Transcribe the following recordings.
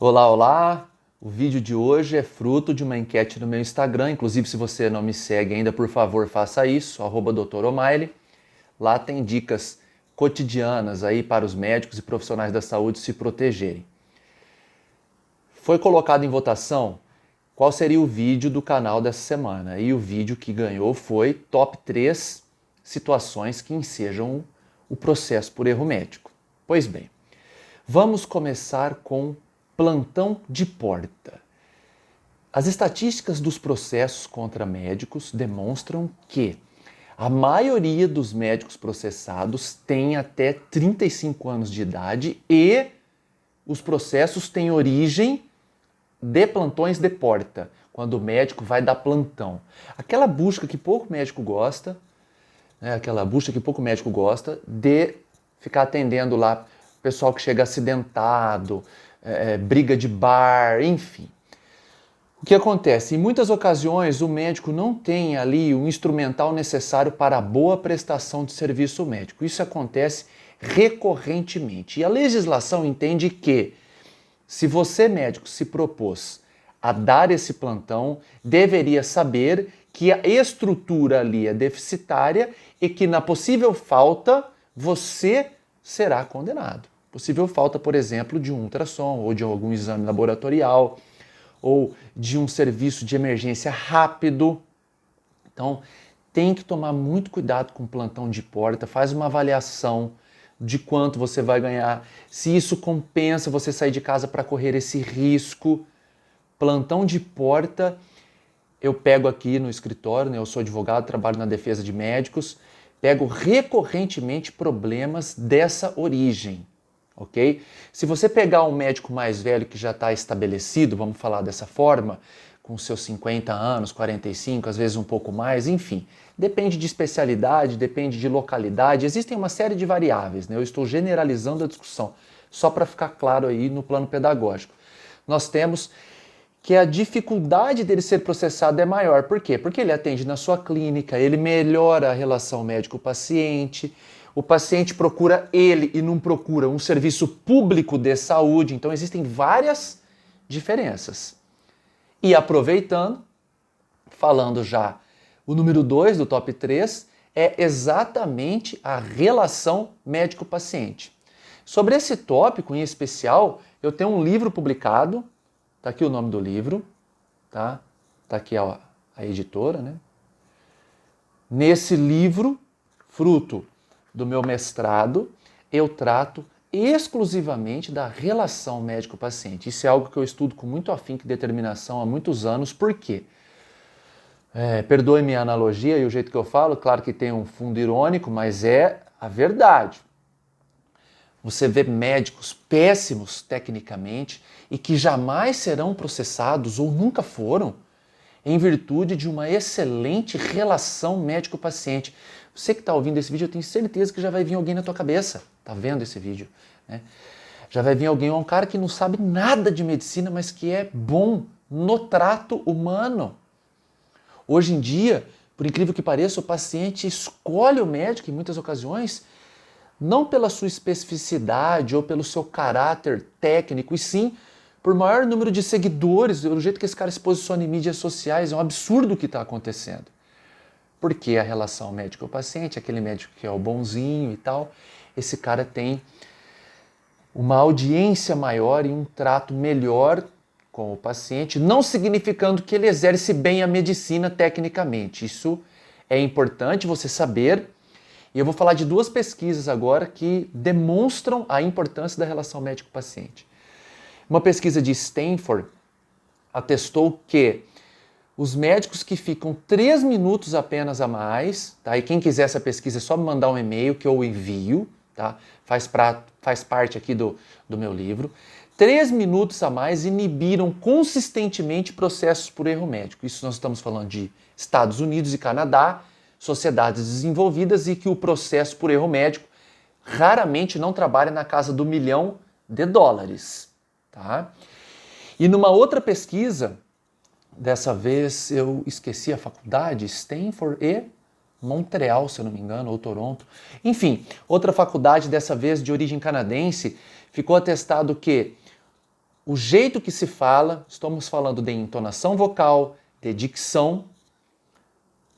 Olá, olá! O vídeo de hoje é fruto de uma enquete no meu Instagram. Inclusive, se você não me segue ainda, por favor, faça isso, @Dr. O'Malley. Lá tem dicas cotidianas aí para os médicos e profissionais da saúde se protegerem. Foi colocado em votação qual seria o vídeo do canal dessa semana. E o vídeo que ganhou foi top 3 situações que ensejam o processo por erro médico. Pois bem, vamos começar com plantão de porta. As estatísticas dos processos contra médicos demonstram que a maioria dos médicos processados tem até 35 anos de idade e os processos têm origem de plantões de porta, quando o médico vai dar plantão. Aquela busca que pouco médico gosta, de ficar atendendo lá o pessoal que chega acidentado, briga de bar, enfim. O que acontece? Em muitas ocasiões o médico não tem ali o instrumental necessário para a boa prestação de serviço médico. Isso acontece recorrentemente. E a legislação entende que se você, médico, se propôs a dar esse plantão, deveria saber que a estrutura ali é deficitária e que na possível falta você será condenado. Possível falta, por exemplo, de um ultrassom ou de algum exame laboratorial ou de um serviço de emergência rápido. Então, tem que tomar muito cuidado com o plantão de porta, faz uma avaliação de quanto você vai ganhar, se isso compensa você sair de casa para correr esse risco. Plantão de porta, eu pego aqui no escritório, né? Eu sou advogado, trabalho na defesa de médicos, pego recorrentemente problemas dessa origem, ok? Se você pegar um médico mais velho que já está estabelecido, vamos falar dessa forma, com seus 50 anos, 45, às vezes um pouco mais, enfim. Depende de especialidade, depende de localidade, existem uma série de variáveis, né? Eu estou generalizando a discussão, só para ficar claro aí no plano pedagógico. Nós temos que a dificuldade dele ser processado é maior. Por quê? Porque ele atende na sua clínica, ele melhora a relação médico-paciente, o paciente procura ele e não procura um serviço público de saúde, então existem várias diferenças. E aproveitando, falando já o número 2 do top 3, é exatamente a relação médico-paciente. Sobre esse tópico em especial, eu tenho um livro publicado, tá aqui o nome do livro, tá aqui a editora, né? Nesse livro, fruto do meu mestrado, eu trato exclusivamente da relação médico-paciente. Isso é algo que eu estudo com muito afinco e determinação há muitos anos. Por quê? Perdoe minha analogia e o jeito que eu falo, claro que tem um fundo irônico, mas é a verdade. Você vê médicos péssimos tecnicamente e que jamais serão processados ou nunca foram em virtude de uma excelente relação médico-paciente. Você que está ouvindo esse vídeo, eu tenho certeza que já vai vir alguém na tua cabeça, tá vendo esse vídeo, né? Já vai vir alguém, um cara que não sabe nada de medicina, mas que é bom no trato humano. Hoje em dia, por incrível que pareça, o paciente escolhe o médico em muitas ocasiões não pela sua especificidade ou pelo seu caráter técnico, e sim por maior número de seguidores, do jeito que esse cara se posiciona em mídias sociais. É um absurdo o que está acontecendo. Porque a relação médico-paciente, aquele médico que é o bonzinho e tal, esse cara tem uma audiência maior e um trato melhor com o paciente, não significando que ele exerce bem a medicina tecnicamente. Isso é importante você saber. E eu vou falar de 2 pesquisas agora que demonstram a importância da relação médico-paciente. Uma pesquisa de Stanford atestou que os médicos que ficam 3 minutos apenas a mais, tá? E quem quiser essa pesquisa é só me mandar um e-mail que eu envio, tá? Faz parte aqui do meu livro. 3 minutos a mais inibiram consistentemente processos por erro médico. Isso nós estamos falando de Estados Unidos e Canadá, sociedades desenvolvidas, e que o processo por erro médico raramente não trabalha na casa do $1 milhão. Tá? E numa outra pesquisa, dessa vez eu esqueci a faculdade, Stanford e Montreal, se eu não me engano, ou Toronto. Enfim, outra faculdade, dessa vez de origem canadense, ficou atestado que o jeito que se fala, estamos falando de entonação vocal, de dicção,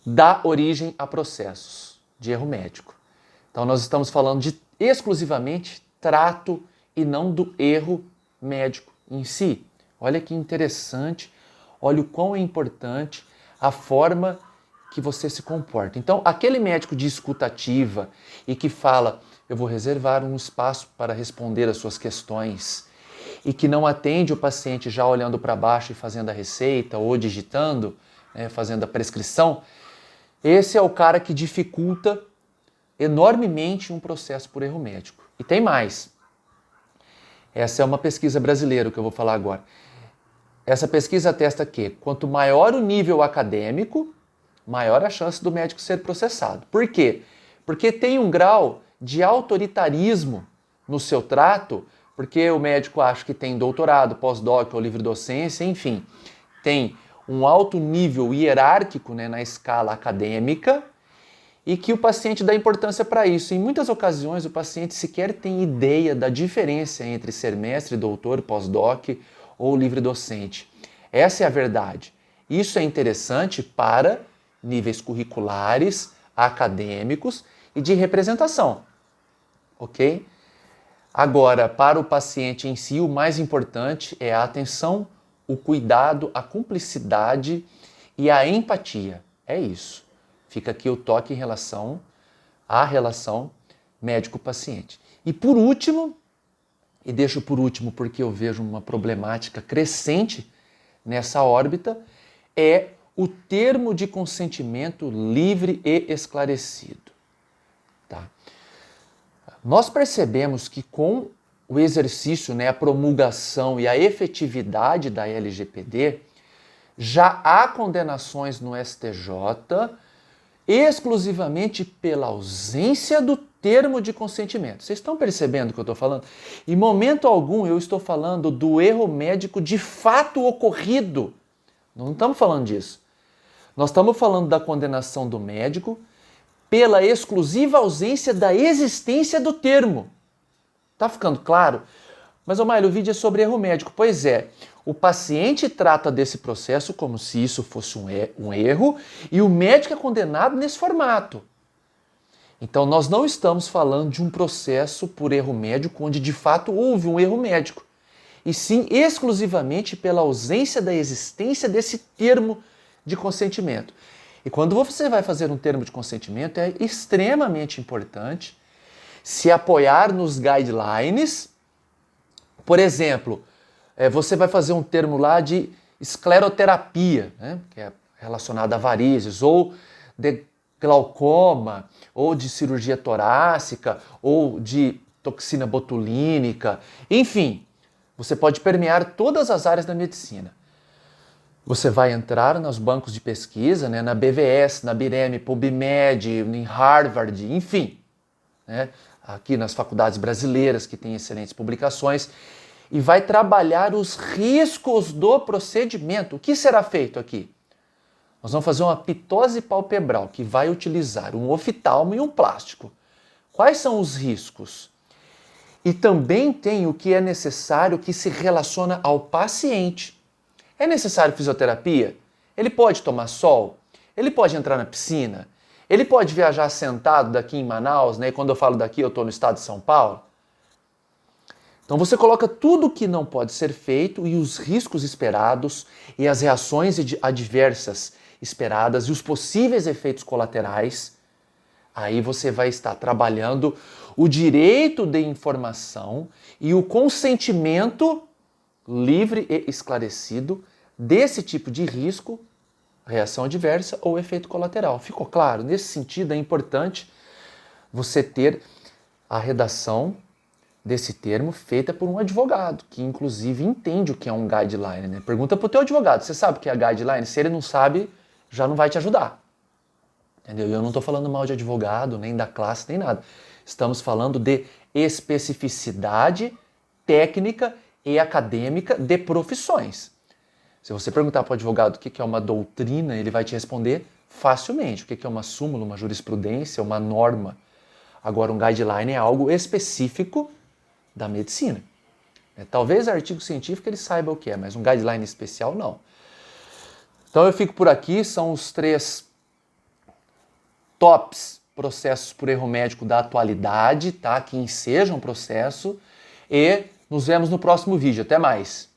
dá origem a processos de erro médico. Então nós estamos falando de exclusivamente trato e não do erro médico em si. Olha que interessante, olha o quão é importante a forma que você se comporta. Então, aquele médico de escuta ativa e que fala, eu vou reservar um espaço para responder as suas questões, e que não atende o paciente já olhando para baixo e fazendo a receita ou digitando, né, fazendo a prescrição, esse é o cara que dificulta enormemente um processo por erro médico. E tem mais. Essa é uma pesquisa brasileira que eu vou falar agora. Essa pesquisa atesta que quanto maior o nível acadêmico, maior a chance do médico ser processado. Por quê? Porque tem um grau de autoritarismo no seu trato, porque o médico acha que tem doutorado, pós-doc ou livre-docência, enfim, tem um alto nível hierárquico, né, na escala acadêmica, e que o paciente dá importância para isso. Em muitas ocasiões, o paciente sequer tem ideia da diferença entre ser mestre, doutor, pós-doc ou livre-docente. Essa é a verdade. Isso é interessante para níveis curriculares, acadêmicos e de representação, ok? Agora, para o paciente em si, o mais importante é a atenção, o cuidado, a cumplicidade e a empatia. É isso. Fica aqui o toque em relação à relação médico-paciente. E por último, e deixo por último porque eu vejo uma problemática crescente nessa órbita, é o termo de consentimento livre e esclarecido. Tá? Nós percebemos que com o exercício, né, a promulgação e a efetividade da LGPD, já há condenações no STJ exclusivamente pela ausência do termo de consentimento. Vocês estão percebendo o que eu estou falando? Em momento algum eu estou falando do erro médico de fato ocorrido. Não estamos falando disso. Nós estamos falando da condenação do médico pela exclusiva ausência da existência do termo. Tá ficando claro? Mas, Omailo, o vídeo é sobre erro médico. Pois é, o paciente trata desse processo como se isso fosse um erro e o médico é condenado nesse formato. Então, nós não estamos falando de um processo por erro médico onde de fato houve um erro médico, e sim exclusivamente pela ausência da existência desse termo de consentimento. E quando você vai fazer um termo de consentimento, é extremamente importante se apoiar nos guidelines. Por exemplo, você vai fazer um termo lá de escleroterapia, né, que é relacionado a varizes, ou de glaucoma, ou de cirurgia torácica, ou de toxina botulínica, enfim, você pode permear todas as áreas da medicina. Você vai entrar nos bancos de pesquisa, né, na BVS, na BIREM, PubMed, em Harvard, enfim, né, aqui nas faculdades brasileiras que têm excelentes publicações, e vai trabalhar os riscos do procedimento. O que será feito aqui? Nós vamos fazer uma pitose palpebral que vai utilizar um oftalmo e um plástico. Quais são os riscos? E também tem o que é necessário que se relaciona ao paciente. É necessário fisioterapia? Ele pode tomar sol? Ele pode entrar na piscina? Ele pode viajar sentado daqui em Manaus, né? E quando eu falo daqui, eu estou no estado de São Paulo. Então você coloca tudo o que não pode ser feito e os riscos esperados e as reações adversas esperadas e os possíveis efeitos colaterais. Aí você vai estar trabalhando o direito de informação e o consentimento livre e esclarecido desse tipo de risco, reação adversa ou efeito colateral. Ficou claro? Nesse sentido, é importante você ter a redação desse termo feita por um advogado, que inclusive entende o que é um guideline, né? Pergunta para o teu advogado, você sabe o que é guideline? Se ele não sabe, já não vai te ajudar. Entendeu? E eu não estou falando mal de advogado, nem da classe, nem nada. Estamos falando de especificidade técnica e acadêmica de profissões. Se você perguntar para o advogado o que é uma doutrina, ele vai te responder facilmente. O que é uma súmula, uma jurisprudência, uma norma. Agora, um guideline é algo específico da medicina. Talvez artigo científico ele saiba o que é, mas um guideline especial não. Então eu fico por aqui, são os 3 tops processos por erro médico da atualidade, tá? Que ensejam processo, e nos vemos no próximo vídeo. Até mais!